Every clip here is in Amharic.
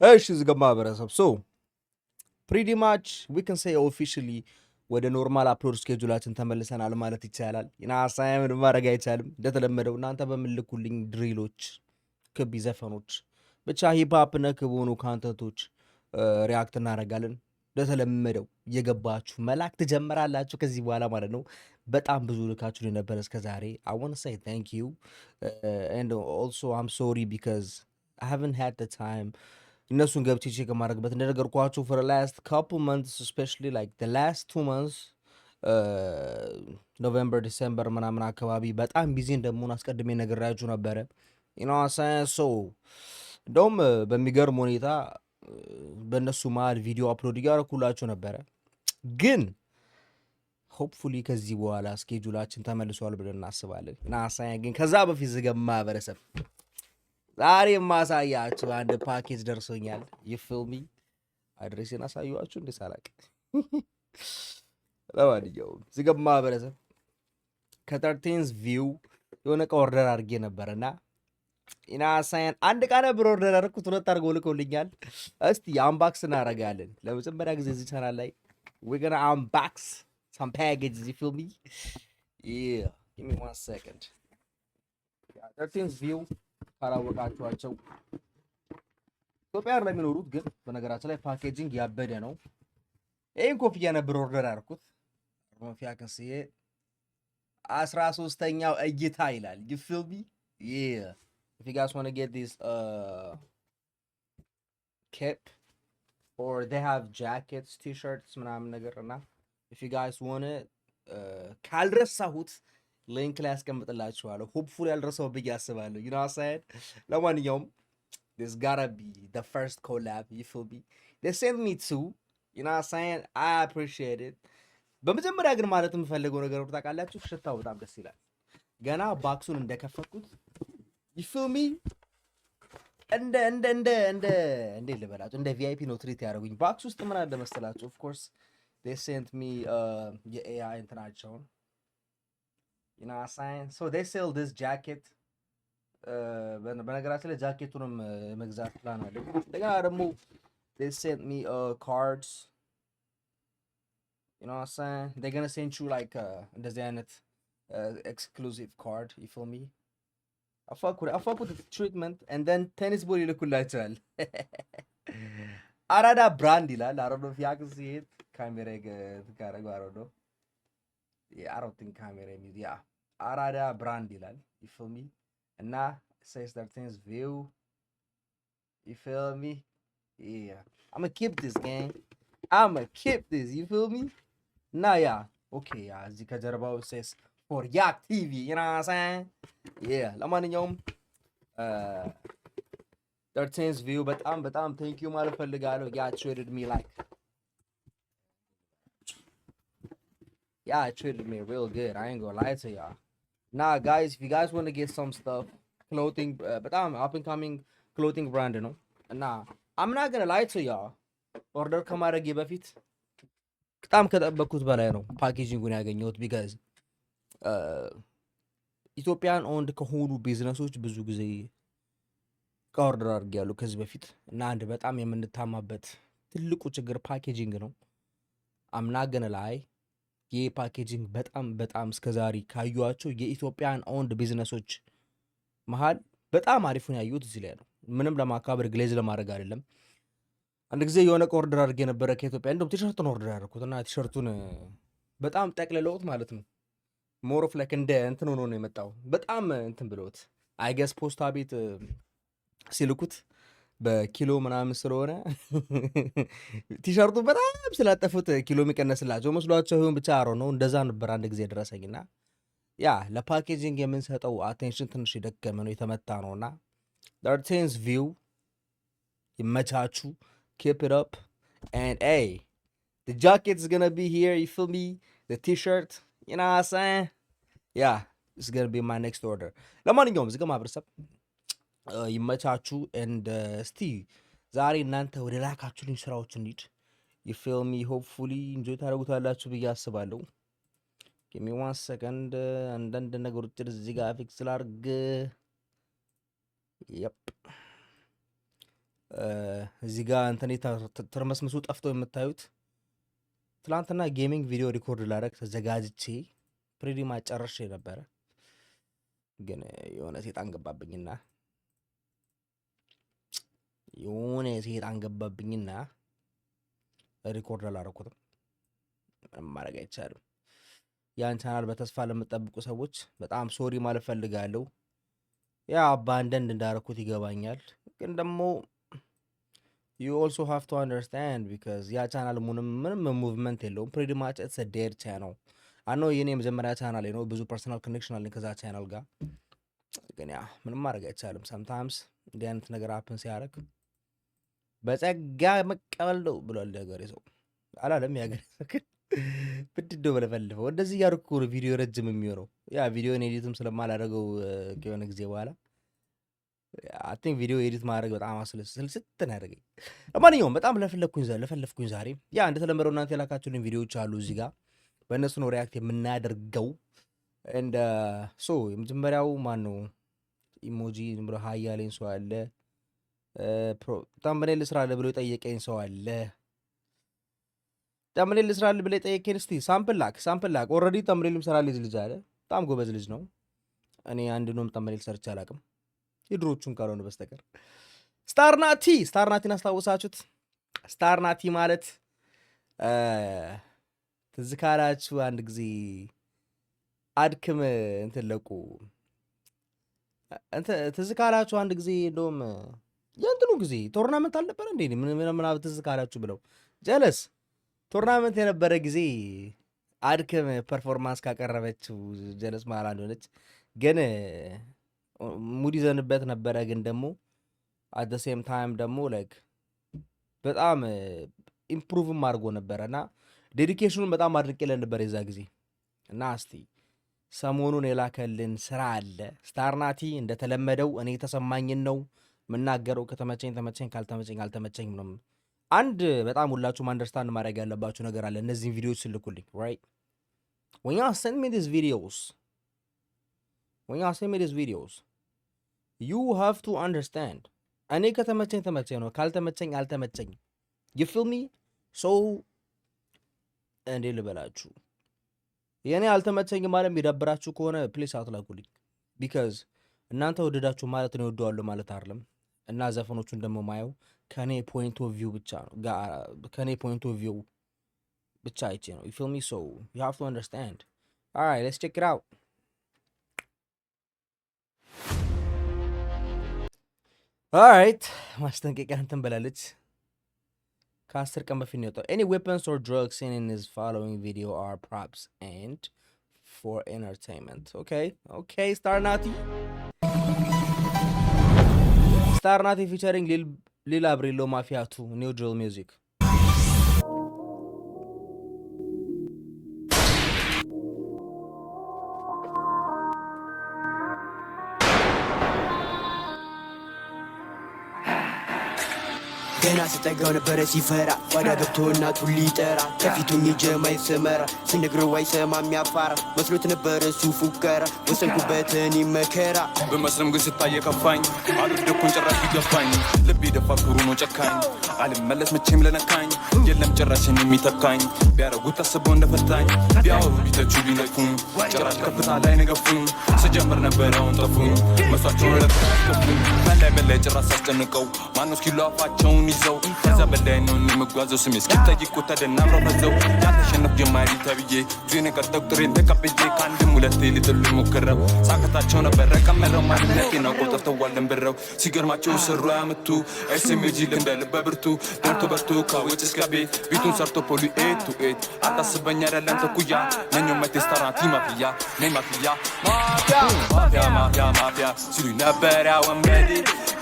እሺ እዚህ ጋር ማህበረሰብ ሶ ፕሪቲ ማች ዊ ካን ሴይ ኦፊሻሊ ወደ ኖርማል አፕሎድ ስኬጁላችን ተመልሰናል ማለት ይቻላል። ናሳያ ምንም ማድረግ አይቻልም። እንደተለመደው እናንተ በምልኩልኝ ድሪሎች፣ ክቢ ዘፈኖች፣ ብቻ ሂፕሀፕ ነክ በሆኑ ካንተንቶች ሪያክት እናደርጋለን። እንደተለመደው እየገባችሁ መላክ ትጀምራላችሁ ከዚህ በኋላ ማለት ነው። በጣም ብዙ ልካችሁን የነበረ እስከ ዛሬ አይ ዋንት ቱ ሴይ ታንክ ዩ ኤንድ ኦልሶ አም ሶሪ ቢካዝ አይ ሃቭንት ሃድ ዘ ታይም እነሱን ገብቼ ቼክ የማድረግበት እንደነገርኳችሁ for the last couple months especially like the last 2 months ኖቬምበር ዲሴምበር ምናምን አካባቢ በጣም ቢዚ እንደመሆን አስቀድሜ ነግሬያችሁ ነበረ። ሶ እንደውም በሚገርም ሁኔታ በእነሱ መሀል ቪዲዮ አፕሎድ እያደረኩላችሁ ነበረ። ግን ሆፕፉሊ ከዚህ በኋላ ስኬጁላችን ተመልሷል ብለን እናስባለን። ናሳያ ግን ከዛ በፊት ዝገማ ማህበረሰብ ዛሬ ማሳያችሁ አንድ ፓኬጅ ደርሶኛል። ይፍልሚ አድሬሴን አሳየኋችሁ እንዴ ሳላቅ። ለማንኛውም ዝገማ ማህበረሰብ ከ13th ቪው የሆነ ዕቃ ኦርደር አድርጌ ነበርና ኢናሳያን አንድ ዕቃ ነበር ኦርደር አድርኩት፣ 2 አድርገው ልከውልኛል። እስቲ አንባክስ እናደርጋለን ለመጀመሪያ ጊዜ እዚህ ቻናል ላይ we're gonna unbox some packages. You feel me? Yeah, give me 1 second. 13th ቪው ካላወቃችኋቸው ኢትዮጵያ ለሚኖሩት ግን በነገራችን ላይ ፓኬጂንግ ያበደ ነው። ይህን ኮፍያ ነበር ኦርደር አድርኩት። ኮፍያ ከስዬ 13ኛው እይታ ይላል። you feel me? Yeah. If you guys want to get this cap or they have jackets, t-shirts ምናምን ነገር እና if you guys want it ካልረሳሁት ሊንክ ላይ ያስቀምጥላችኋለሁ። ሆፕፉሊ ያልረሳው ብዬ አስባለሁ። you know what I'm saying? ለማንኛውም this gotta be the first collab. You feel me? They sent me two. You know what I'm saying? I appreciate it. በመጀመሪያ ግን ማለት የምፈልገው ነገር ታውቃላችሁ፣ ሽታው በጣም ደስ ይላል። ገና ባክሱን እንደከፈትኩት you feel me? እንደ ልበላችሁ እንደ ቪአይፒ ነው ትሪት ያደረጉኝ። ባክስ ውስጥ ምን አለ መሰላችሁ? ኦፍ ኮርስ they sent me የኤአይ እንትናቸውን you know what I'm saying? So they sell this jacket. በነገራችን ላይ ጃኬቱንም መግዛት ፕላን አለኝ። እንደገና ደግሞ they sent me cards. You know what I'm saying? They're gonna send you like እንደዚህ አይነት exclusive card. You feel me? I fuck with the treatment and then tennis ball ይልኩላቸዋል። አራዳ ብራንድ ይላል። I don't know if y'all can see it. ካሜራ ጋረገው I don't know. Yeah, I don't think camera is. Yeah. አራዳ ብራንድ ይላል። You feel me? እና says 13th view. You feel me? Yeah. I'ma keep this, gang. I'ma keep this. You feel me? Nah, yeah. Okay, yeah. እዚህ ከጀርባው says for Yak TV. You know what I'm saying? Yeah. ለማንኛውም 13th view በጣም thank you ማለት ፈልጋለሁ. Yeah, treated me like. Yeah, it treated me real good. I ain't gonna lie to y'all. Nah, guys, if you guys want to get some stuff, clothing, but I'm up and coming clothing brand, you know. Nah, I'm not gonna lie to y'all. Order ከማድረጌ በፊት በጣም ከጠበቅኩት በላይ ነው ፓኬጂንጉን ያገኘሁት። ቢካዝ ኢትዮጵያን ኦንድ ከሆኑ ቢዝነሶች ብዙ ጊዜ ኦርደር አድርጌያለሁ ከዚህ በፊት እና አንድ በጣም የምንታማበት ትልቁ ችግር ፓኬጂንግ ነው። I'm not gonna lie. ይህ ፓኬጂንግ በጣም እስከዛሬ ካዩዋቸው የኢትዮጵያን ኦንድ ቢዝነሶች መሀል በጣም አሪፉን ያዩት እዚህ ላይ ነው። ምንም ለማካበር ግሌዝ ለማድረግ አይደለም። አንድ ጊዜ የሆነ ኦርደር አድርጌ የነበረ ከኢትዮጵያ እንደውም ቲሸርቱን ኦርደር ያደረኩት እና ቲሸርቱን በጣም ጠቅልለውት ማለት ነው። ሞር ኦፍ ላይክ እንደ እንትን ሆኖ ነው የመጣው። በጣም እንትን ብለውት አይገስ ፖስታ ቤት ሲልኩት በኪሎ ምናምን ስለሆነ ቲሸርቱ በጣም ስላጠፉት ኪሎ የሚቀነስላቸው መስሏቸው ይሁን ብቻ አሮ ነው እንደዛ ነበር አንድ ጊዜ ደረሰኝና ያ ለፓኬጂንግ የምንሰጠው አቴንሽን ትንሽ የደከመ ነው የተመታ ነውና 13th view ይመቻቹ። keep it up and hey the jacket is gonna be here. You feel me? The t-shirt, you know what I'm saying? Yeah, it's gonna be my next order. ለማንኛውም እዚህ ጋር ማህበረሰብ ይመቻቹ and እስቲ ዛሬ እናንተ ወደ ላካችሁልኝ ስራዎች እንሂድ። you feel me? hopefully enjoy ታደርጉታላችሁ ብዬ አስባለሁ። give me 1 second አንዳንድ ነገሮች እዚህ ጋር ፊክስ ላድርግ። yep እዚህ ጋር እንትን ተርመስምሱ ጠፍቶ የምታዩት ትላንትና ጌሚንግ ቪዲዮ ሪኮርድ ላደርግ ተዘጋጅቼ ፕሪዲ ማጨረሽ ነበረ፣ ግን የሆነ ሴጣን ገባብኝና ሪኮርድ አላደረኩትም። ማድረግ አይቻልም። ያን ቻናል በተስፋ ለምጠብቁ ሰዎች በጣም ሶሪ ማለት ፈልጋለሁ። ያ አባንደንድ እንዳደረኩት ይገባኛል፣ ግን ደግሞ you also have to understand because ያ ቻናል ምንም ሙቭመንት የለውም። pretty much it's a dead channel. I know የኔ የመጀመሪያ ቻናል ነው፣ ብዙ ፐርሰናል ኮኔክሽን አለኝ ከዛ ቻናል ጋር፣ ግን ያ ምንም ማድረግ አይቻልም። sometimes እንዲህ አይነት ነገር happen ሲያደርግ በጸጋ መቀበል ነው ብሏል ያገሬ ሰው አላለም። ያገሬ ሰው ብድዶ በለፈልፈው እንደዚህ ያርኩ ቪዲዮ ረጅም የሚሆነው ያ ቪዲዮን ኤዲትም ስለማላደርገው ከሆነ ጊዜ በኋላ I think ቪዲዮ ኤዲት ማድረግ በጣም ስልስት ያደርገኝ። ለማንኛውም በጣም ለፈለፍኩኝ ዛሬ ያ እንደተለመደው እናንተ የላካችሁልኝ ቪዲዮዎች አሉ እዚህ ጋር፣ በእነሱ ነው ሪያክት የምናደርገው። እንደ ሶ የመጀመሪያው ማን ነው ኢሞጂ ብሎ ሀይ ያለኝ ሰው አለ። ታምብኔል ልስራልህ ብሎ የጠየቀኝ ሰው አለ። ታምብኔል ልስራልህ ብሎ የጠየቀኝ እስቲ ሳምፕል ላክ። ኦልሬዲ ታምብኔል ልስራልህ ልጅ አለ። በጣም ጎበዝ ልጅ ነው። እኔ አንድንም ታምብኔል ሰርቼ አላውቅም የድሮቹን ካልሆነ በስተቀር። ስታርናቲን አስታውሳችሁት? ስታርናቲ ማለት ትዝ ካላችሁ አንድ ጊዜ አድክም እንትን ለቁ ትዝ ካላችሁ አንድ ጊዜ እንደውም የእንትኑ ጊዜ ቶርናመንት አልነበረ እንዴ? ምናምን ትዝ ካላችሁ ብለው ጀለስ ቶርናመንት የነበረ ጊዜ አድክም ፐርፎርማንስ ካቀረበችው ጀለስ መሀል አንድ ግን ሙድ ይዘንበት ነበረ። ግን ደግሞ አት ዘ ሴም ታይም ደግሞ ላይክ በጣም ኢምፕሩቭም አድርጎ ነበረ እና ዴዲኬሽኑን በጣም አድንቄለን ነበር የዛ ጊዜ። እና እስቲ ሰሞኑን የላከልን ስራ አለ ስታርናቲ። እንደተለመደው እኔ የተሰማኝን ነው የምናገረው። ከተመቸኝ ተመቸኝ፣ ካልተመቸኝ አልተመቸኝም ነው። አንድ በጣም ሁላችሁም አንደርስታንድ ማድረግ ያለባችሁ ነገር አለ። እነዚህን ቪዲዮዎች ስልኩልኝ right when you send me these videos you have to understand እኔ ከተመቸኝ ተመቸኝ ነው፣ ካልተመቸኝ አልተመቸኝም። you feel me? so እንዴ ልበላችሁ የኔ አልተመቸኝ ማለት የሚደብራችሁ ከሆነ ፕሊስ አትላኩልኝ። ቢካዝ እናንተ ወደዳችሁ ማለት ነው ወደዋለሁ ማለት አይደለም። እና ዘፈኖቹን ደግሞ ማየው ከኔ ፖይንት ኦፍ ቪው ብቻ ነው፣ ከኔ ፖይንት ኦፍ ቪው ብቻ አይቼ ነው። you feel me? so you have to understand. all right, let's check it out. alright ማስጠንቀቂያ እንትን ብላለች። ከ10 ቀን በፊት ነው የወጣው። any weapons or drugs seen in his following video are props and for entertainment. okay Starnati featuring Lil Abrilo Mafia 2 New Drill Music. ገና ስጠጋው ነበረ ሲፈራ ዋዳ ገብቶ እናቱን ሊጠራ ከፊቱን የጀማይ ሰመራ ሲነግረው አይሰማም ያፋራ መስሎት ነበረ እሱ ፉከራ ወሰንኩበትን መከራ በመስለም ግን ስታየ ከፋኝ አልወደኩን ጭራሽ ቢገፋኝ ልቤ ደፋ ክሩ ነው ጨካኝ አልመለስ መቼም ለነካኝ የለም ጭራሽን የሚተካኝ ቢያረጉት ታስበው እንደፈታኝ ቢያወሩ ቢተቹ ቢነኩኝ ጭራሽ ከፍታ ላይ ነገፉኝ ስጀምር ነበረውን ጠፉኝ መስዋቸውን ለካፍኩኝ በላይ ጭራሽ አስጨንቀው ማነው እስኪሉ አፋቸውን ይዘው ከዛ በላይ ነው የምጓዘው ስሜ እስኪጠይቁ ተደናብረው ፈዘው ያልተሸነፍ ጀማሪ ተብዬ ዙኔ ቀጠቅ ጥሬን ተቀብዬ ከአንድም ሁለቴ ሊጥሉ ሞክረው ሳቅታቸው ነበረ ቀመረው ማንነቴን አውቀው ጠርተዋለን ብረው ሲገርማቸው ስሩ ያምቱ ኤስኤምጂ ልንደ ልበ ብርቱ በርቶ ከውጭ እስከ ቤት ቤቱን ሰርቶ ፖሊ ኤቱ ኤት አታስበኝ አይደለም ተኩያ ነኞ መቴስታራቲ ማፊያ ሲሉ ነበር ያወንበዴ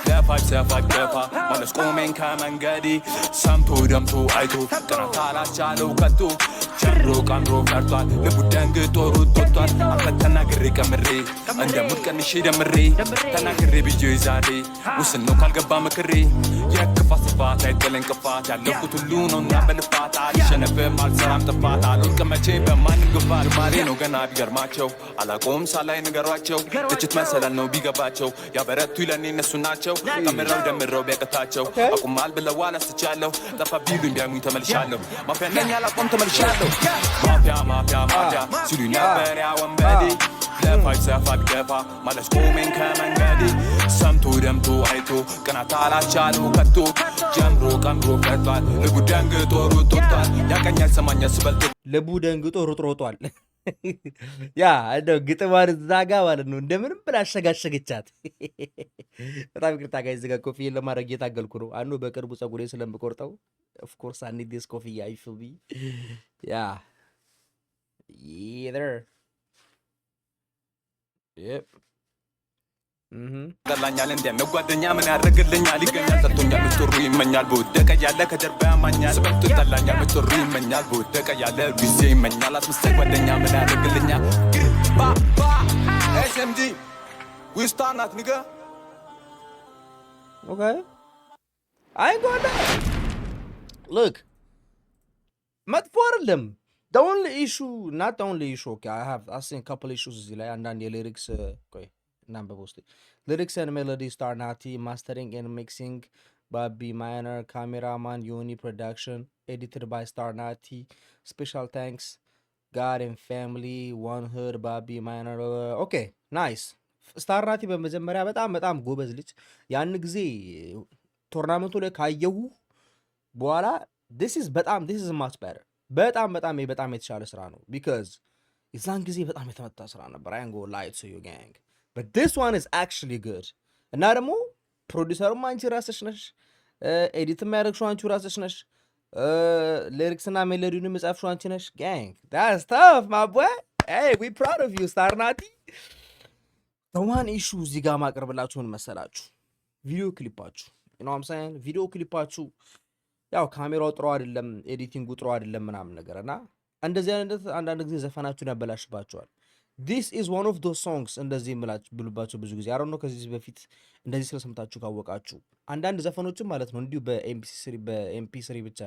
ለፋይ ገፋ ማለት ቆሜን ከመንገዴ ሰምቶ ደምቶ አይቶ ጥራት አላቻለው ከቶ ጀሮ ቀምሮ ፈርቷል ልቡ ደንግጦ ሩጦቷል አንተ ተናግሬ ቀምሬ እንደሙድ ቀንሼ ደምሬ ተናግሬ ብዬ ዛሬ ውስን ነው ካልገባ ምክሬ የክፋት ስፋት እንዳይጥለኝ ቅፋት ያለኩት ሁሉ ነውና በልፋት አልሸነፍም አልሰራም ጥፋት አልወድቅም መቼ በማንም ግፋት ጅማሬ ነው ገና ቢገርማቸው አላቆም ሳላይ ንገሯቸው ትችት መሰላል ነው ቢገባቸው ያበረቱ ይለኔ እነሱ ናቸው ከምረው ደምረው ቢያቅታቸው አቁማል ብለዋል አስቻለሁ ጠፋ ቢሉኝ ቢያሙኝ ተመልሻለሁ ማፊያ ነኝ አላቆም ተመልሻለሁ ማፊያ ሲሉ ነበር ያ ወንበዴ ለፋይት ሰፋት ገፋ ማለስ ቆሜን ከመንገዴ ሰምቶ ደምቶ አይቶ ቅናት አላቻለው ከቶ ጀምሮ ቀምሮ ፈቷል ልቡ ደንግጦ ሩጦቷል ያቀኛል ሰማኛል ስበልጥ ልቡ ደንግጦ ሩጥሮጧል ያ እንደው ግጥማን እዛ ጋ ማለት ነው እንደምንም ብላ አሸጋሸገቻት በጣም ይቅርታ ጋይስ እዚህ ጋር ኮፍዬን ለማድረግ እየታገልኩ ነው አኑ በቅርቡ ፀጉሬ ስለምቆርጠው ኦፍ ኮርስ አይ ኒድ ዲስ ኮፍያ አይ ፊል ቢ ያ either yep ጠላኛል እንደ ጓደኛ ምን ያደርግልኛል ይገኛል ጠጥቶኛል ምትሩ ይመኛል በወደቀ ያለ ከጀርባ ያማኛል ስበልቶ ጠላኛል ምትሩ ይመኛል በወደቀ ያለ ጊዜ ይመኛል አስመሳይ ጓደኛ ምን ያደርግልኛል ባ SMG we start not nigga okay I ain't going down look መጥፎ አይደለም the only issue not the only issue okay I've seen a couple issues እዚህ ላይ አንዳንድ የሊሪክስ ቆይ number posted lyrics and melody star Nati mastering and mixing Bobby Minor cameraman Uni production edited by Star Nati special thanks God and family one hood Bobby Minor okay nice Star Nati በመጀመሪያ በጣም ጎበዝ ልጅ ያን ጊዜ ቶርናመንቱ ላይ ካየሁ በኋላ this is much better በጣም የተሻለ ስራ ነው because የዛን ጊዜ በጣም የተመታ ስራ ነበር I ain't gonna lie to you gang but this one is actually good እና ደግሞ ፕሮዲውሰሩም አንቺ ራስሽ ነሽ ኤዲት የሚያደርግሽው አንቺ ራስሽ ነሽ ሊሪክስ እና ሜሎዲውን የምጻፍሽው አንቺ ነሽ gang that's tough my boy hey we proud of you Star Nati the one issue እዚህ ጋር ማቅረብላችሁ ምን መሰላችሁ ቪዲዮ ክሊፓችሁ you know what I'm saying ቪዲዮ ክሊፓችሁ ያው ካሜራው ጥሩ አይደለም ኤዲቲንጉ ጥሩ አይደለም ምናምን ነገር እና እንደዚህ አይነት አንዳንድ ጊዜ ዘፈናችሁን ያበላሽባቸዋል this is one of those songs እንደዚህ ብሉባቸው ብዙ ጊዜ አሮን ነው ከዚህ በፊት እንደዚህ ስለሰምታችሁ ካወቃችሁ አንዳንድ ዘፈኖችን ማለት ነው እንዲሁ በኤምፒ3 ብቻ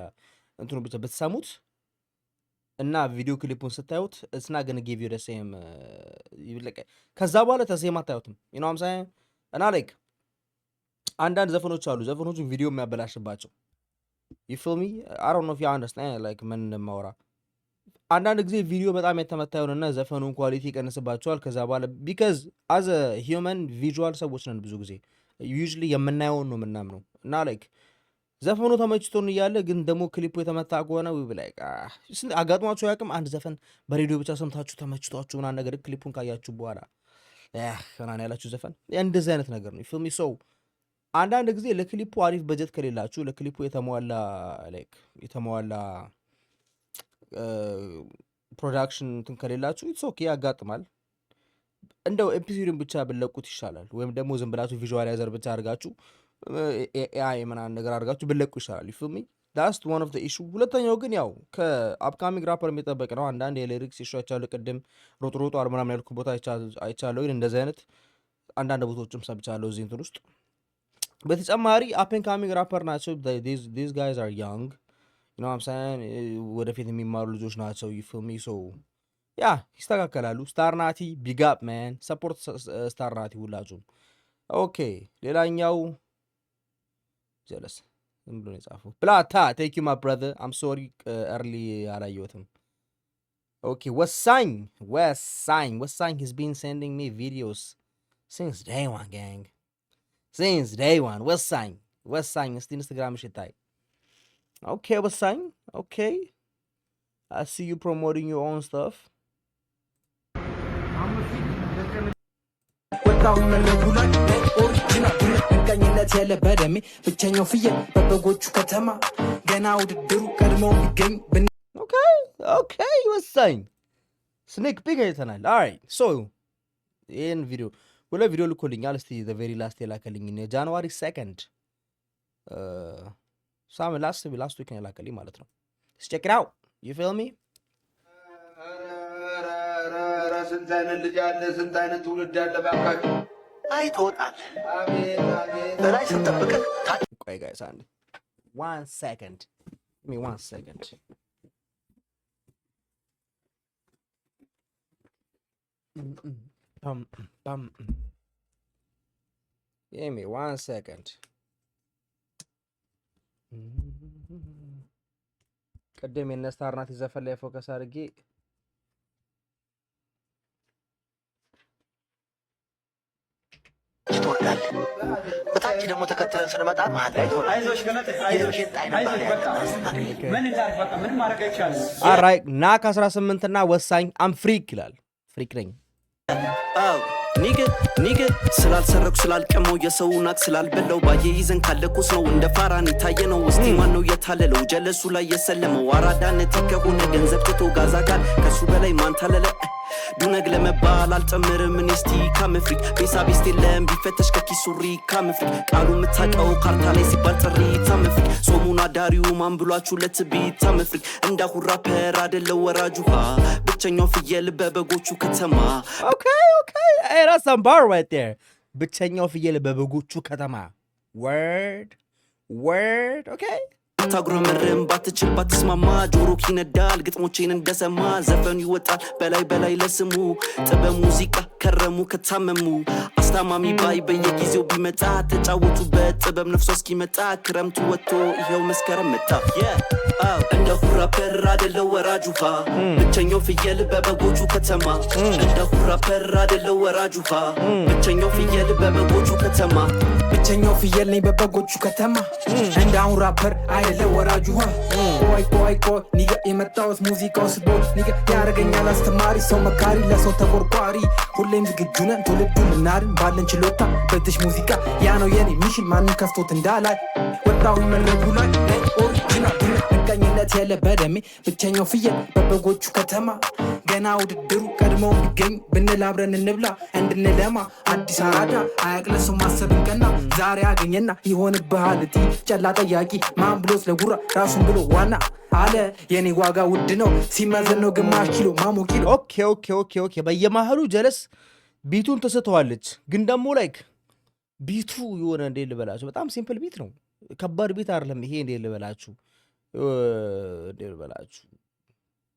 እንትኑ ብቻ በተሰሙት እና ቪዲዮ ክሊፑን ስታዩት it's not going to give you the same ከዛ በኋላ ተሰማ ታዩትም you know what I'm saying እና like አንዳንድ ዘፈኖች አሉ ዘፈኖቹን ቪዲዮ የሚያበላሽባቸው you feel me I don't know if you understand like ምን ማውራ አንዳንድ ጊዜ ቪዲዮ በጣም የተመታየውና ዘፈኑን ኳሊቲ ይቀንስባቸዋል ከዛ በኋላ because as a human visual ሰዎች ነን ብዙ ጊዜ usually የምናየውን ነው ምናምን ነው እና like ዘፈኑ ተመችቶን እያለ ግን ደግሞ ክሊፑ የተመታ ከሆነ we be like አጋጥሟችሁ ያቅም አንድ ዘፈን በሬዲዮ ብቻ ሰምታችሁ ተመችቷችሁ ምናምን ነገር ክሊፑን ካያችሁ በኋላ ከናን ያላችሁ ዘፈን እንደዚህ አይነት ነገር ነው you feel me so አንዳንድ ጊዜ ለክሊፑ አሪፍ በጀት ከሌላችሁ ለክሊፑ የተሟላ ፕሮዳክሽን እንትን ከሌላችሁ ኢትስ ኦኬ ያጋጥማል እንደው ኤፒሶድን ብቻ ብለቁት ይሻላል ወይም ደግሞ ዝም ብላችሁ ቪዥዋላይዘር ብቻ አድርጋችሁ ኤአይ ምናምን ነገር አድርጋችሁ ብለቁ ይሻላል you feel me that's one of the issue ሁለተኛው ግን ያው ከአፕካሚንግ ራፐር የሚጠበቅ ነው አንዳንድ የሊሪክስ ኢሹዎች አሉ ቅድም ሮጥሮጦ ምናምን ያልኩ ቦታ አይቻለሁ ግን እንደዚህ አይነት አንዳንድ ቦታዎችም ሰምቻለሁ እዚህ እንትን ውስጥ በተጨማሪ አፕካሚንግ ራፐር ናቸው these guys are young you know what I'm saying ወደፊት የሚማሩ ልጆች ናቸው you feel me so yeah ይስተካከላሉ Star Nati big up man support Star Nati ሁላችሁም okay ሌላኛው jealous ዝም ብሎ የጻፈው ብላታ thank you my brother I'm sorry early አላየሁትም okay ወሳኝ has been sending me videos since day one gang since day one ወሳኝ እስቲ ኢንስታግራም ሽታይ okay ወሳኝ okay I see you promoting your own stuff ቀኝነት ያለ በደሜ ብቸኛው ፍየል በበጎቹ ከተማ ገና ውድድሩ ቀድሞ ቢገኝ okay ወሳኝ ስኔክ ፒክ አይተናል alright so ይህን ቪዲዮ ልኮልኛል እስቲ the very last የላከልኝ ጃንዋሪ 2nd ሳም last week ነው የላከልኝ ማለት ነው let's check it out you feel me ስንት አይነት ልጅ አለ ስንት አይነት ትውልድ አለ ባካችሁ አይቶታል አሜን በላይ ስንጠብቀን ቆይ ጋይስ አንዴ 1 second. Give me 1 second. Give me 1 second. ቅድም የነስታርናት ይዘፈን ላይ ፎከስ አድርጌ ትወርዳለህ። በታች ደግሞ ተከትለን ስንመጣ መሀል ላይ ትሆናለህ። አይዞሽ ገለቴ አይዞሽ ምን እንዳል በቃ ምንም ማድረግ አይቻልም። አራይ ናክ 18 እና ወሳኝ አም ፍሪክ ይላል። ፍሪክ ነኝ ኒግ ስላልሰረኩ ስላልቀመው የሰውን አቅ ስላልበላው ባየ ይዘን ካለኩስ ነው እንደ ፋራን የታየ ነው። እስቲ ማን ነው የታለለው ጀለሱ ላይ የሰለመው? አራዳነት ከሆነ ገንዘብ ትቶ ጋዛ ጋር ከሱ በላይ ማን ታለለ? ዱነግ ለመባል አልጨምርም እስቲ ካምፍሪክ ቤሳ ቤስት የለም ቢፈተሽ ከኪሱሪ ካምፍሪክ ቃሉ የምታውቀው ካርታ ላይ ሲባል ጥሪ ታምፍሪክ ጾሙን አዳሪው ማን ብሏችሁ ለትቢ ታምፍሪክ እንዳሁራ ፐር አይደለው ወራጁ ብቸኛው ፍየል በበጎቹ ከተማ Hey, that's some bar right there. ብቸኛው ፍየል በበጎቹ ከተማ word okay ታጉረመርም ባትችል ባትስማማ ጆሮ ይነዳል ግጥሞቼን እንደሰማ ዘፈኑ ይወጣል በላይ ለስሙ ጥበብ ሙዚቃ ከረሙ ከታመሙ አስታማሚ ባይ በየጊዜው ቢመጣ ተጫወቱበት ጥበብ ነፍሶ እስኪመጣ ክረምቱ ወጥቶ ይሄው መስከረም መጣ እንደ ሁራ ፐር አይደለው ወራጁ ብቸኛው ፍየል በበጎቹ ከተማ እንደ ሁራ ፐር አይደለው ወራጁ ብቸኛው ፍየል በበጎቹ ከተማ ብቸኛው ፍየል ነኝ በበጎቹ ከተማ እንደ አሁን ራፐር አይደለ ወራጁ ቆይ ኒጋ የመጣሁት ሙዚቃው ስቦል ኒጋ ያረገኛል አስተማሪ ሰው መካሪ ለሰው ተቆርቋሪ ሁሌም ዝግጁ ነን ትውልዱን ልናድን ባለን ችሎታ በትሽ ሙዚቃ ያ ነው የኔ ሚሽን ማንም ከፍቶት እንዳላይ ወጣሁ መለቡ ላይ ኦሪጂናል ምቀኝነት የለ በደሜ ብቸኛው ፍየል በበጎቹ ከተማ ገና ውድድሩ ቀድመው ቢገኝ ብንል አብረን እንብላ እንድንለማ አዲስ አራዳ አያቅለሰው ማሰብን ቀና ዛሬ አገኘና ይሆንብሃል እቲ ጨላ ጠያቂ ማን ብሎት ለጉራ ራሱን ብሎ ዋና አለ የኔ ዋጋ ውድ ነው ሲመዘን ነው ግማሽ ኪሎ ማሞ ኪሎ ኦኬ በየማህሉ ጀለስ ቢቱን ተስተዋለች ግን ደግሞ ላይክ ቢቱ የሆነ እንዴ ልበላችሁ በጣም ሲምፕል ቢት ነው ከባድ ቢት አይደለም ይሄ እንዴ ልበላችሁ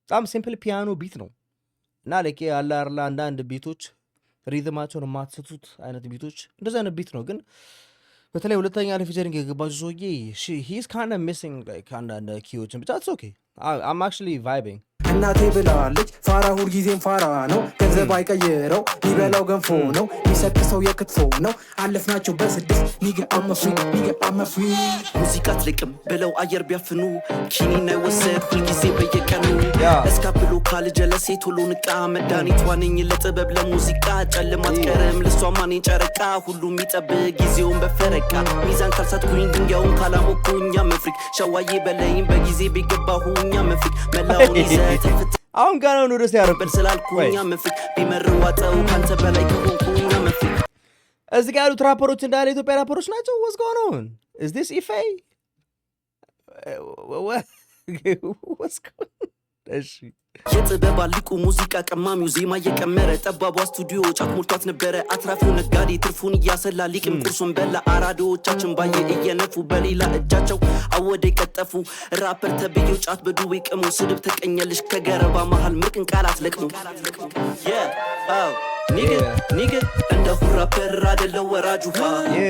በጣም ሲምፕል ፒያኖ ቢት ነው እና ለኬ ያለ አይደል አንዳንድ ቢቶች ሪትማቸውን ማትሰቱት አይነት ቢቶች እንደዛ አይነት ቢት ነው ግን በተለይ ሁለተኛ ላይ ፊቸሪንግ የገባችሁ ሰውዬ he is kind of missing like አንዳንድ ኪዎችን ብቻ it's okay I'm actually vibing እናቴ ብላለች ፋራ ሁልጊዜም ፋራ ነው ገንዘብ አይቀይረው ሊበላው ገንፎ ነው ሊሰክሰው የክትፎ ነው አለፍናቸው በስድስት ኒጋ አመፍሪ ሙዚቃ ትልቅም ብለው አየር ቢያፍኑ ኪኒና ይወሰድ ሁልጊዜ በየቀኑ እስካ ብሎ ካልጀለሴ ቶሎ ንቃ መድኃኒቷ ነኝ ለጥበብ ለሙዚቃ ጨልማት ቀረም ልሷ ማኔን ጨረቃ ሁሉም ይጠብቅ ጊዜውን በፈረቃ ሚዛን ካልሳትኩኝ ድንጋዩን ካላሞኩኝ አመፍሪክ ሸዋዬ በላይም በጊዜ ቢገባሁኝ አመፍሪክ መላውን ይዘት አሁን ጋር ነው ደስ ያረበል ስላልኩኝ አመፍሪክ ቢመርዋጠው ካንተ በላይ ከሆንኩኝ አመፍሪክ እዚህ ጋር ያሉት ራፐሮች እንዳለ ኢትዮጵያ ራፐሮች ናቸው what's going on is this Ife what's going on እሺ የጥበብ አሊቁ ሙዚቃ ቀማሚው ዜማ እየቀመረ ጠባቧ ስቱዲዮ ጫት ሞልቷት ነበረ አትራፊው ነጋዴ ትርፉን እያሰላ ሊቅም ቁርሱን በላ አራዶቻችን ባየ እየነፉ በሌላ እጃቸው አወደ ቀጠፉ ራፐር ተብዬው ጫት በዱቤ ቅሙ ስድብ ተቀኘልሽ ከገረባ መሃል ምርቅን ቃላት ለቅሙ ኒግ እንደ ሁራ ፐር አይደለው ወራጁ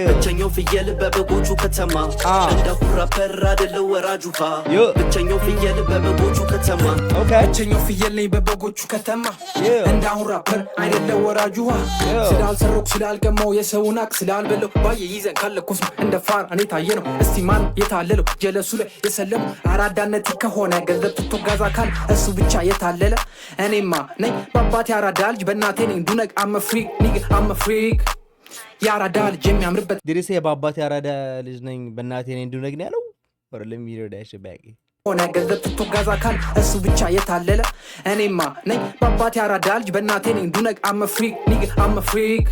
ብቸኛው ፍየል በበጎቹ ከተማ እንደ ሁራ ፐር አይደለው ወራጁ ብቸኛው ፍየል በበጎቹ ከተማ ብቸኛው ፍየል ነኝ በበጎቹ ከተማ እንደ አሁን ራፐር አይደለው ወራጁ ስላልሰረኩ ስላልቀማው የሰውን አቅ ስላልበለው ባየ ይዘን ካለኩስ እንደ ፋራ እኔ ታየ ነው እስቲ ማን የታለለው ጀለሱ ላይ የሰለመው አራዳነት ከሆነ ገንዘብ ትቶ ጋዛ ካል እሱ ብቻ የታለለ እኔማ ነኝ በአባቴ አራዳ ልጅ በእናቴ ነኝ ዱነግ አመፍሪክ ኒጋ አመፍሪክ ያራዳ ልጅ የሚያምርበት ድሪሴ በአባቴ ያራዳ ልጅ ነኝ በእናቴ ነኝ ዱነግ ነው ያለው ወርለም ይረዳሽ ባቂ ሆነ ገንዘብ ትቶ ጋዛ ካል እሱ ብቻ የታለለ እኔማ ነኝ በአባቴ አራዳ ልጅ በእናቴ ነኝ ዱነግ አመፍሪክ ኒጋ አመፍሪክ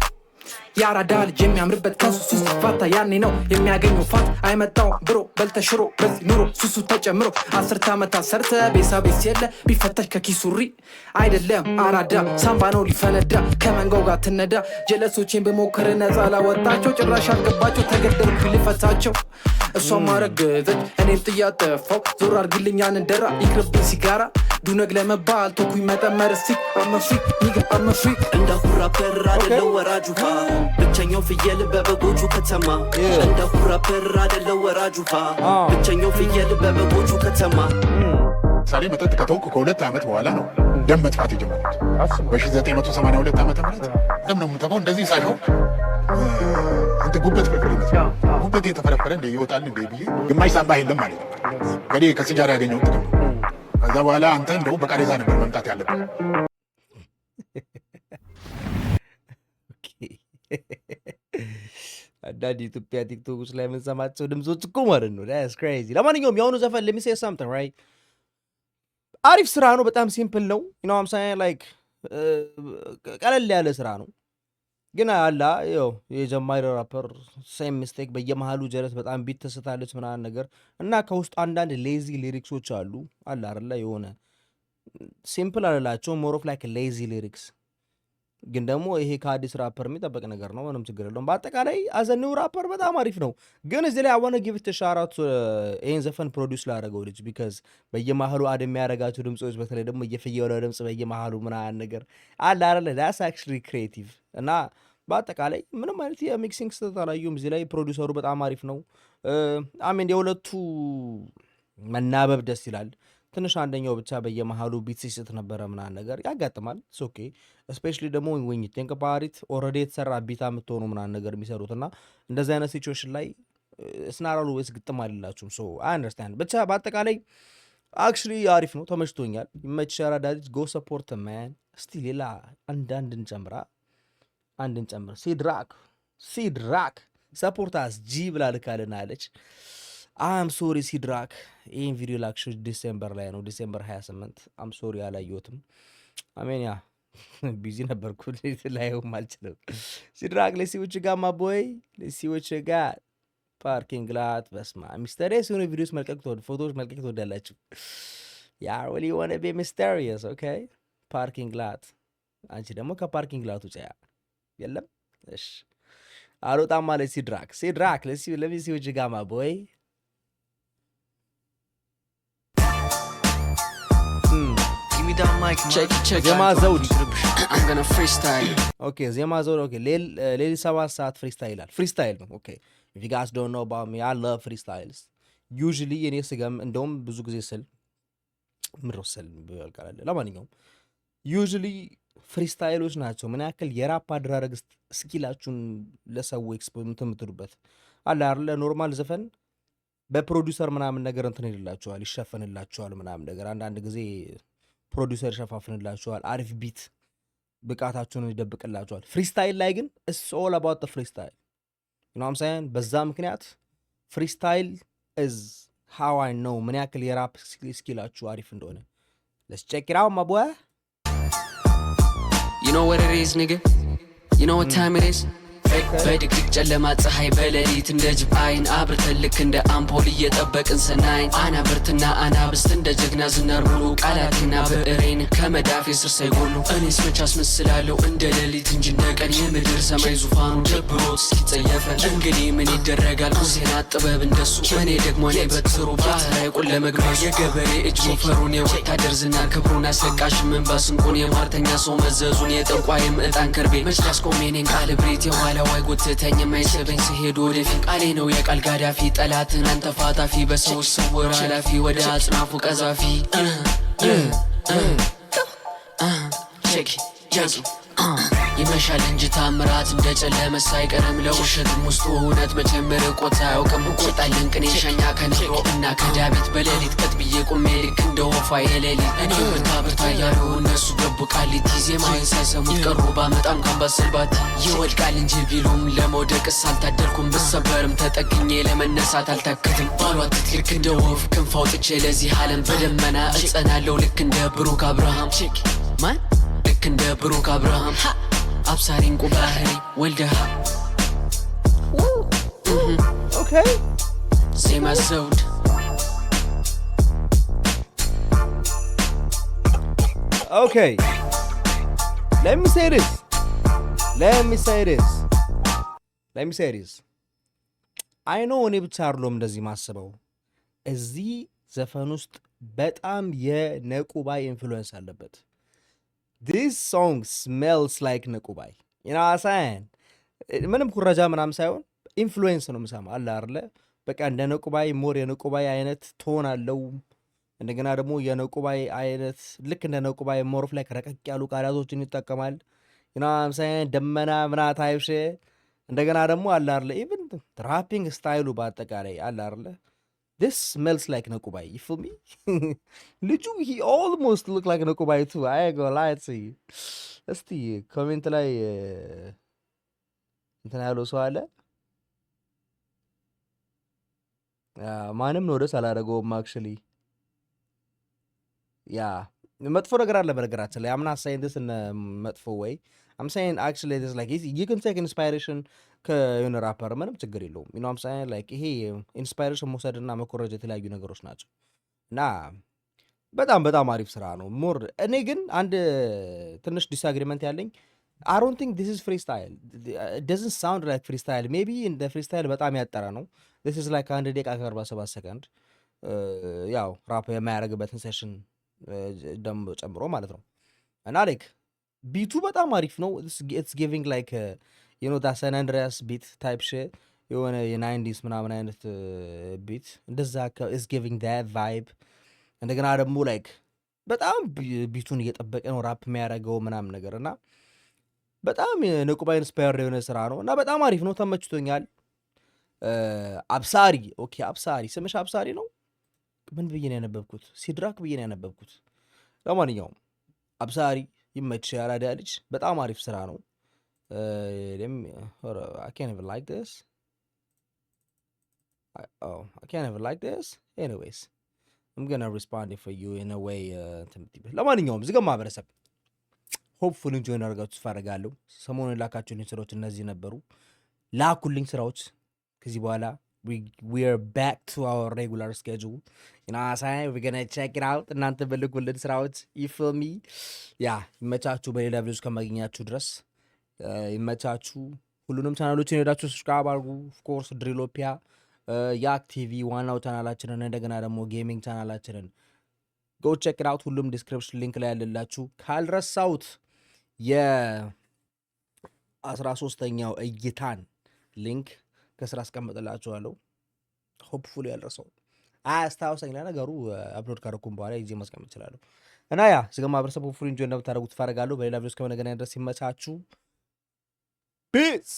ያራዳ ልጅ የሚያምርበት ከሱሱ ሲፋታ ያኔ ነው የሚያገኘው ፋት አይመጣው ብሮ በልተሽሮ በዚህ ኑሮ ሱሱ ተጨምሮ 10 ዓመት አሰርተ ቤሳቤስ የለ ቢፈተሽ ከኪሱሪ አይደለም አራዳ ሳምባ ነው ሊፈነዳ ከመንጋው ጋር ትነዳ ጀለሶቼን በሞከረ ነፃ ላወጣቸው ጭራሽ አልገባቸው ተገደልኩ ልፈታቸው እሷ ማረገዘች እኔም ጥያጠፋው ዞር አርግልኛን እንደራ ይቅርብኝ ሲጋራ ዱነግ ለመባል ተኩኝ መጠመር እስቲ አመፍሪክ ኒጋ አመፍሪክ እንደ ሁራ በር አይደለው ወራጁ ብቸኛው ፍየል በበጎቹ ከተማ እንደ ሁራ በር አይደለው ወራጁ ብቸኛው ፍየል በበጎቹ ከተማ ሳሌ መጠጥ ከተውኩ ከ2 ዓመት በኋላ ነው ደም መጥፋት የጀመረው በ1982 ዓመተ ምህረት ደም ነው የምጠፋው እንደዚህ ሳይሆን እንት ጉበት ፍርፍር ይመስላል ጉበት የተፈረፈረ እንደ ይወጣል እንደ ብዬ ግማሽ ሳምባ የለም ማለት ነው ገዴ ከሲጃራ ያገኘው ጥቅም ከዛ በኋላ አንተ እንደው በቃሬዛ ነበር መምጣት ያለብህ አንዳንድ ኢትዮጵያ ቲክቶክስ ላይ የምንሰማቸው ድምፆች እኮ ማለት ነው that's crazy ለማንኛውም የአሁኑ ዘፈን let me say something right አሪፍ ስራ ነው በጣም ሲምፕል ነው you know what I'm saying like ቀለል ያለ ስራ ነው ግን አላ ያው የጀማሪ ራፐር ሴም ሚስቴክ በየመሃሉ ጀለስ በጣም ቢት ተስታለች ምናምን ነገር እና ከውስጥ አንዳንድ ሌዚ ሊሪክሶች አሉ አላ አይደለ የሆነ ሲምፕል አላላቸው ሞር ኦፍ ላይክ ሌዚ ሊሪክስ ግን ደግሞ ይሄ ከአዲስ ራፐር የሚጠበቅ ነገር ነው ምንም ችግር የለውም በአጠቃላይ አዘኒው ራፐር በጣም አሪፍ ነው ግን እዚህ ላይ I want to give it a shout out ይሄን ዘፈን ፕሮዲውስ ላደረገው ልጅ because በየመሃሉ አድ የሚያደርጋቸው ድምጾች በተለይ ደግሞ እየፈየለው ድምጽ በየመሃሉ ምናምን ነገር አለ አይደለ that's actually creative እና በአጠቃላይ ምንም አይነት የሚክሲንግ ስህተት አላየሁም እዚህ ላይ ፕሮዲውሰሩ በጣም አሪፍ ነው አሜን የሁለቱ መናበብ ደስ ይላል ትንሽ አንደኛው ብቻ በየመሃሉ ቢት ሲስት ነበረ ምናምን ነገር ያጋጥማል it's okay especially ደግሞ when you think about it already የተሰራ ቢታ የምትሆኑ ምናምን ነገር የሚሰሩትና እንደዚህ አይነት ሲቹዌሽን ላይ it's not always ግጥም አይደላችሁም so I understand ብቻ በአጠቃላይ actually አሪፍ ነው ተመችቶኛል ይመችሻል አዳጅ go support the man እስቲ ሌላ አንድ እንጨምር ሲድራክ support us G ብላ ልካልና አለች I'm sorry ሲድራክ ይህን ቪዲዮ ላክሽው ዲሴምበር ላይ ነው ዲሴምበር 28 I'm sorry አላየሁትም አሜን ያ ቢዚ ነበርኩ ላይውም አልችልም ሲድራክ ለሲውጭ ጋር ማቦይ ለሲውጭ ጋር ፓርኪንግ ላት በስማ ሚስተሪየስ የሆነ ቪዲዮስ ፎቶዎች መልቀቅ ትወዳላችሁ ያ really want to be mysterious okay ፓርኪንግ ላት አንቺ ደግሞ ከፓርኪንግ ላት ውጪ የለም እሺ አልወጣም ማለት ሲድራክ ለሲውጭ ጋር ማቦይ ዜማ ዘውድ ኦኬ ዜማ ዘውድ ኦኬ ሌሊ 7 ሰዓት ፍሪስታይል ይላል ፍሪስታይል ነው ኦኬ if you guys don't know about me I love freestyles usually እኔ ስገም እንደውም ብዙ ጊዜ ስል ምሮሰል በልቃለ ለማንኛውም usually ፍሪስታይሎች ናቸው ምን ያክል የራፕ አደራረግ ስኪላችሁን ለሰው ኤክስፖርት የምትሉበት አለ አይደል ኖርማል ዘፈን በፕሮዲውሰር ምናምን ነገር እንትን ይላችኋል ይሸፈንላችኋል ምናምን ነገር አንዳንድ ጊዜ ፕሮዲውሰር ይሸፋፍንላችኋል አሪፍ ቢት ብቃታችሁን ይደብቅላችኋል ፍሪስታይል ላይ ግን it's all about the freestyle you know what I'm saying በዛ ምክንያት ፍሪስታይል is how I know ምን ያክል የራፕ ስኪላችሁ አሪፍ እንደሆነ let's check it out my boy you know what it is nigga you know what time it is በድቅድቅ ጨለማ ፀሐይ በሌሊት እንደ ጅብ አይን አብርተን ልክ እንደ አምፖል እየጠበቅን ሰናይን አናብርትና አናብስት እንደ ጀግና ዝናር ሙሉ ቃላትና ብዕሬን ከመዳፌ ስር ሳይጎሉ እኔስ መች አስመስላለሁ እንደ ሌሊት እንጂ እንደ ቀን የምድር ሰማይ ዙፋኑ ደብሮት እስኪጸየፈን እንግዲህ ምን ይደረጋል ሙሴና ጥበብ እንደሱ እኔ ደግሞ እኔ በትሩ ባህር ሐይቁን ለመግባት የገበሬ እጅ ሞፈሩን የወታደር ዝናር ክብሩን አሰቃሽ መንባስ እንቁን የሟርተኛ ሰው መዘዙን የጠንቋይም ዕጣን ከርቤ መች ላስቆሜኔን ቃል ብሬት የኋላ ዋይ ጎትተኝ የማይስበኝ ስሄድ ወደፊት ቃሌ ነው የቃል ጋዳፊ ጠላትን አንተ ፋታፊ በሰዎች ስውር ኃላፊ ወደ አጽናፉ ቀዛፊ ይመሻል እንጂ ታምራት እንደ ጨለመ ሳይቀርም ለውሸትም ውስጡ እውነት መቼም ርቆት አያውቅም ቁጣልን ቅኔ ሸኛ ከንሮ እና ከዳቢት በሌሊት ቀጥ ብዬ ቁሜ ልክ እንደ ወፋ የሌሊት እኔ ብርታ ያሉ እነሱ ገቡ ቃሊቲ ዜማዬን ሳይሰሙት ቀሩ ባመጣም ካምባሰልባት ይወድቃል እንጂ ቢሉም ለመውደቅስ አልታደልኩም ብሰበርም ተጠግኜ ለመነሳት አልታክትም ባሏት ልክ እንደ ወፍ ክንፍ አውጥቼ ለዚህ ዓለም በደመና እጸናለሁ ልክ እንደ ብሩክ አብርሃም ልክ እንደ ብሩክ አብርሃም አብሳሪ እንቁ ባህሪ ወልደሃ Okay. ዜማ ዘውድ Okay. Let me say this. I know እኔ ብቻ አይደለሁም እንደዚህ ማስበው። እዚህ ዘፈን ውስጥ በጣም የነቁባይ ኢንፍሉዌንስ አለበት። This song smells like ነቁባይ. You know what I'm saying? ምንም ኩረጃ ምናምን ሳይሆን ኢንፍሉዌንስ ነው የምሰማ አለ አይደለ? በቃ እንደ ነቁባይ ሞር የነቁባይ አይነት ቶን አለው። እንደገና ደግሞ የነቁባይ አይነት ልክ እንደ ነቁባይ ሞር ኦፍ ላይክ ረቀቅ ያሉ ቃላቶችን ይጠቀማል። you know what I'm saying? ደመና ምና ታይፕ እንደገና ደግሞ አለ አይደለ? ኢቭን ራፒንግ ስታይሉ በአጠቃላይ አለ አይደለ? This smells like ነቁባይ. You feel me? ልጁ he almost look like ነቁባይ too. I ain't gonna lie to you. እስቲ ኮሜንት ላይ እንትን ያለው ሰው አለ? ማንም ነው ደስ አላደረገውም አክቹሊ። ያ መጥፎ ነገር አለ በነገራችን ላይ አምና ሳይንቲስት እነ መጥፎ ወይ I'm saying actually this like you can take inspiration ከየሆነ ራፐር ምንም ችግር የለውም። you know I'm saying like ይሄ ኢንስፓይሬሽን መውሰድና መኮረጅ የተለያዩ ነገሮች ናቸው እና በጣም አሪፍ ስራ ነው። ሞር እኔ ግን አንድ ትንሽ ዲስአግሪመንት ያለኝ I don't think this is freestyle. It doesn't sound like freestyle. Maybe in the freestyle በጣም ያጠረ ነው። This is like 1 ደቂቃ ከ47 ሰከንድ ያው ራፕ የማያደርግበትን ሴሽን ደም ጨምሮ ማለት ነው እና ላይክ ቢቱ በጣም አሪፍ ነው። It's giving like you know that San Andreas beat type shit የሆነ የ90s ምናምን አይነት ቢት እንደዛ is giving that vibe እንደገና ደግሞ ላይክ በጣም ቢቱን እየጠበቀ ነው ራፕ የሚያደርገው ምናምን ነገር እና በጣም ነቁባይ ኢንስፓየርድ የሆነ ስራ ነው እና በጣም አሪፍ ነው። ተመችቶኛል። አብሳሪ ኦኬ፣ አብሳሪ ስምሽ አብሳሪ ነው? ምን ብዬ ነው ያነበብኩት? ሲድራክ ብዬ ነው ያነበብኩት። ለማንኛውም አብሳሪ ይመች፣ ያራዳ ልጅ በጣም አሪፍ ስራ ነው። I can't even like this. I can't even like this. Anyways, I'm gonna respond for you in a way. ለማንኛውም ዝገማ ማህበረሰብ ሆፕፉሊ ኢንጆይ እናደርጋችሁ ትፋረጋለሁ። ሰሞኑን ላካችሁልኝ ስራዎች እነዚህ ነበሩ። ላኩልኝ ስራዎች ከዚህ በኋላ we are back to our regular schedule. You know what I'm saying? We're gonna check it out. እናንተ በልኩልን ስራዎች you feel me? ያ ይመቻችሁ። በሌላ ቪዲዮስ ከማግኛችሁ ድረስ ይመቻችሁ። ሁሉንም ቻናሎችን ሄዳችሁ ሰብስክራይብ አድርጉ። ኦፍ ኮርስ ድሪሎፒያ ያክ ቲቪ ዋናው ቻናላችንን እንደገና ደግሞ ጌሚንግ ቻናላችንን go check it out። ሁሉም ዲስክሪፕሽን ሊንክ ላይ ያለላችሁ። ካልረሳሁት የ13ኛው እይታን ሊንክ ከስራ አስቀምጥላችኋለሁ። ሆፕፉሊ ያልረሳው አያስታውሰኝ ለነገሩ አፕሎድ ካደረኩም በኋላ ይዤ ማስቀመጥ እችላለሁ እና ያ ዝገማ ማህበረሰብ ሆፕፉሊ ኢንጆይ እንደምታደርጉት ትፋረጋለሁ። በሌላ ቪዲዮስ ከመገናኘት ድረስ ይመቻችሁ። ፒስ